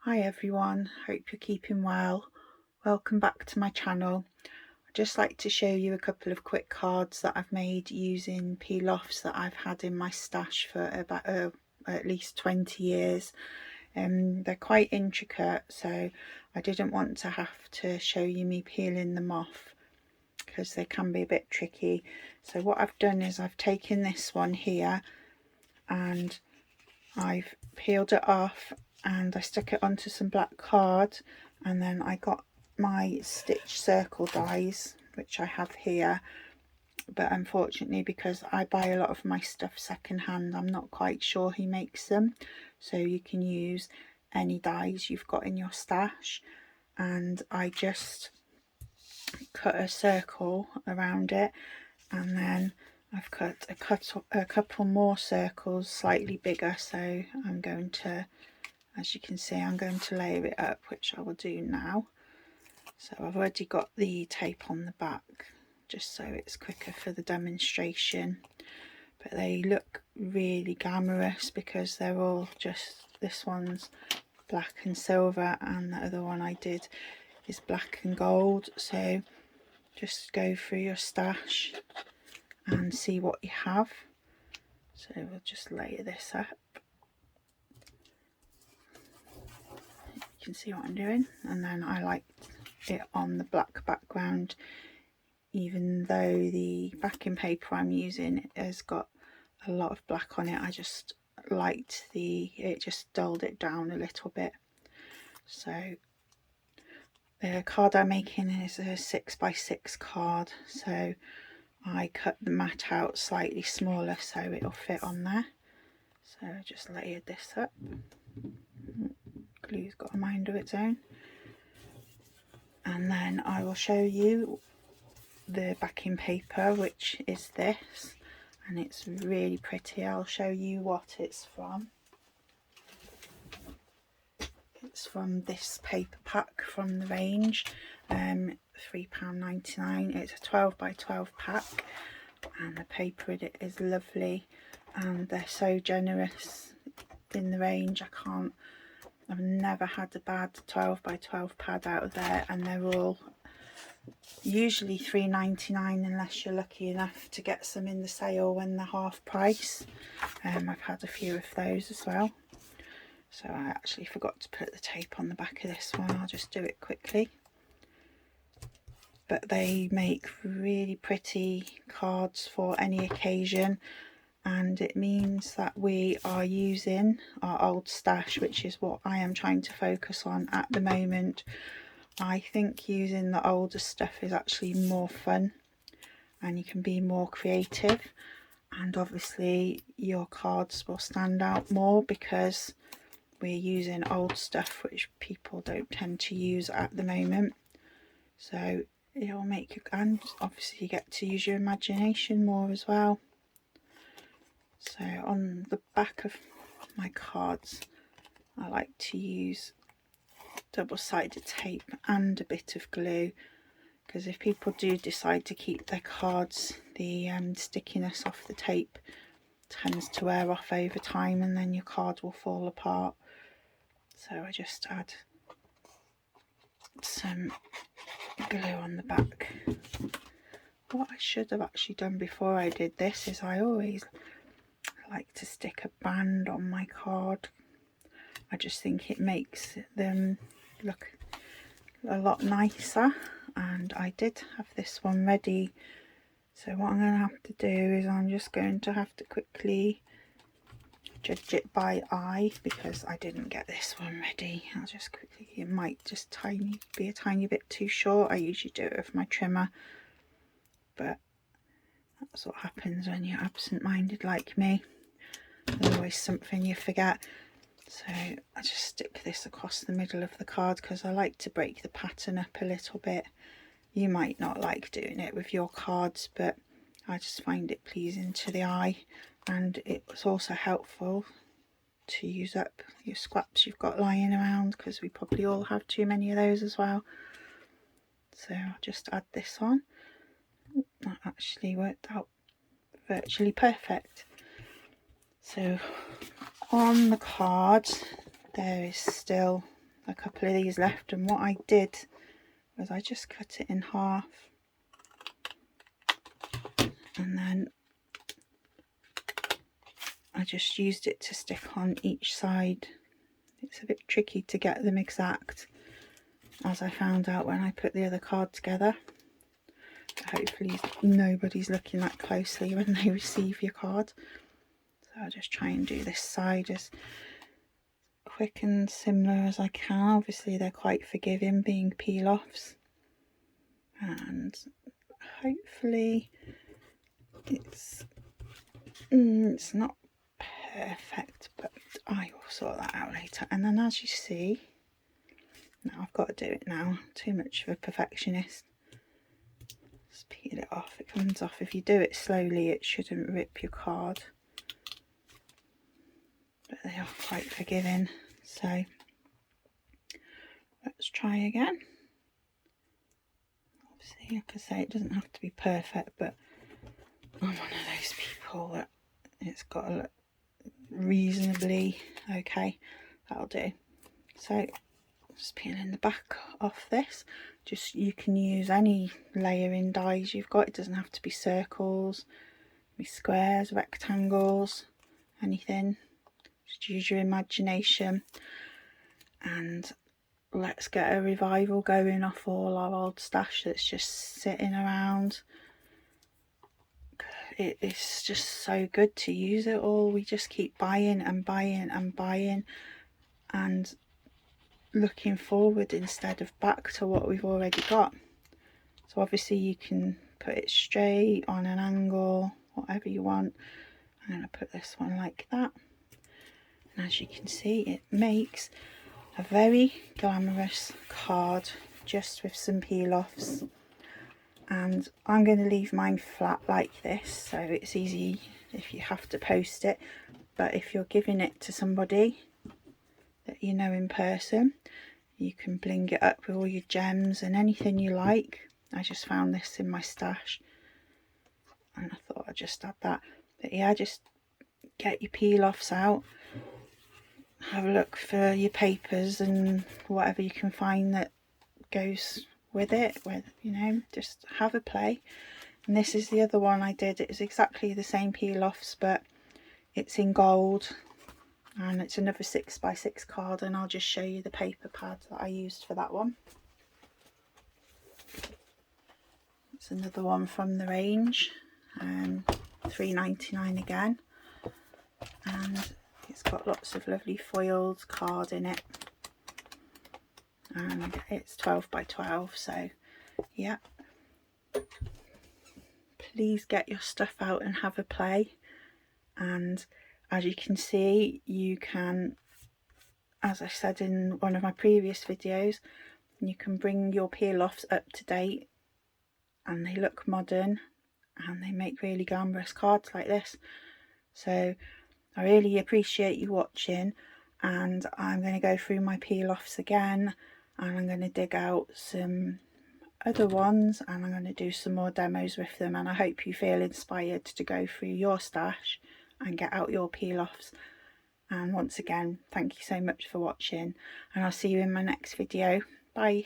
Hi everyone, hope you're keeping well. Welcome back to my channel. I'd just like to show you a couple of quick cards that I've made using peel-offs that I've had in my stash for about at least 20 years. They're quite intricate, so I didn't want to have to show you me peeling them off because they can be a bit tricky. So what I've done is I've taken this one here and I've peeled it off and I stuck it onto some black card, and then I got my stitch circle dies, which I have here, but unfortunately because I buy a lot of my stuff secondhand, I'm not quite sure who makes them, so you can use any dies you've got in your stash. And I just cut a circle around it, and then I've cut a couple more circles slightly bigger, so I'm going to, as you can see, I'm going to layer it up, which I will do now. So I've already got the tape on the back just so it's quicker for the demonstration, but they look really glamorous because they're all just, this one's black and silver and the other one I did is black and gold. So just go through your stash and see what you have. So we'll just layer this up. You can see what I'm doing, and then I like it on the black background, even though the backing paper I'm using has got a lot of black on it. I just liked it just dulled it down a little bit. So the card I'm making is a 6x6 card, so I cut the mat out slightly smaller so it'll fit on there. So I just layered this up. Glue's got a mind of its own. And then I will show you the backing paper, which is this, and it's really pretty. I'll show you what it's from. It's from this paper pack from the range, £3.99. It's a 12x12 pack, and the paper in it is lovely, and they're so generous in the range. I've never had a bad 12x12 pad out of there, and they're all usually £3.99 unless you're lucky enough to get some in the sale when they're half price. I've had a few of those as well. So I actually forgot to put the tape on the back of this one. I'll just do it quickly. But they make really pretty cards for any occasion, and it means that we are using our old stash, which is what I am trying to focus on at the moment. I think using the older stuff is actually more fun and you can be more creative, and obviously your cards will stand out more because we're using old stuff which people don't tend to use at the moment. So it'll make you, and obviously you get to use your imagination more as well. So on the back of my cards I like to use double-sided tape and a bit of glue, because if people do decide to keep their cards, the stickiness off the tape tends to wear off over time and then your card will fall apart. So I just add some glue on the back. What I should have actually done before I did this is I always like to stick a band on my card. I just think it makes them look a lot nicer, and I did have this one ready. So what I'm going to have to do is I'm just going to have to quickly judge it by eye because I didn't get this one ready. I'll just quickly, it might just be a tiny bit too short. I usually do it with my trimmer, but that's what happens when you're absent-minded like me. There's always something you forget. So I just stick this across the middle of the card because I like to break the pattern up a little bit. You might not like doing it with your cards, but I just find it pleasing to the eye, and it's also helpful to use up your scraps you've got lying around because we probably all have too many of those as well. So I'll just add this on. That actually worked out virtually perfect. So on the card there is still a couple of these left, and what I did was I just cut it in half, and then I just used it to stick on each side. It's a bit tricky to get them exact, as I found out when I put the other card together. Hopefully nobody's looking that closely when they receive your card. So I'll just try and do this side as quick and similar as I can. Obviously they're quite forgiving, being peel-offs, and hopefully it's not perfect, but I will sort that out later. And then, as you see, now I've got to do it now, too much of a perfectionist. Just peel it off. It comes off. If you do it slowly, it shouldn't rip your card, but they are quite forgiving. So let's try again. Obviously, like I say, it doesn't have to be perfect, but I'm one of those people that it's got to look reasonably okay. That'll do. So just peeling the back off this. Just, you can use any layering dies you've got. It doesn't have to be circles, be squares, rectangles, anything. Just use your imagination, and let's get a revival going off all our old stash that's just sitting around. It is just so good to use it all. We just keep buying and buying and buying, and looking forward instead of back to what we've already got. So obviously you can put it straight, on an angle, whatever you want. I'm going to put this one like that, and as you can see, it makes a very glamorous card just with some peel-offs. And I'm going to leave mine flat like this, so it's easy if you have to post it. But if you're giving it to somebody that you know in person, you can bling it up with all your gems and anything you like. I just found this in my stash and I thought I'd just add that. But yeah, just get your peel-offs out, have a look for your papers and whatever you can find that goes with it, you know, just have a play. And this is the other one I did. It is exactly the same peel-offs, but it's in gold, and it's another 6x6 card, and I'll just show you the paper pad that I used for that one. It's another one from the range, £3.99 again, and it's got lots of lovely foiled card in it, and it's 12x12, so yeah, please get your stuff out and have a play. And as you can see, you can, as I said in one of my previous videos, you can bring your peel-offs up to date and they look modern and they make really glamorous cards like this. So I really appreciate you watching, and I'm going to go through my peel-offs again, and I'm going to dig out some other ones and I'm going to do some more demos with them, and I hope you feel inspired to go through your stash and get out your peel-offs. And once again, thank you so much for watching, and I'll see you in my next video. Bye.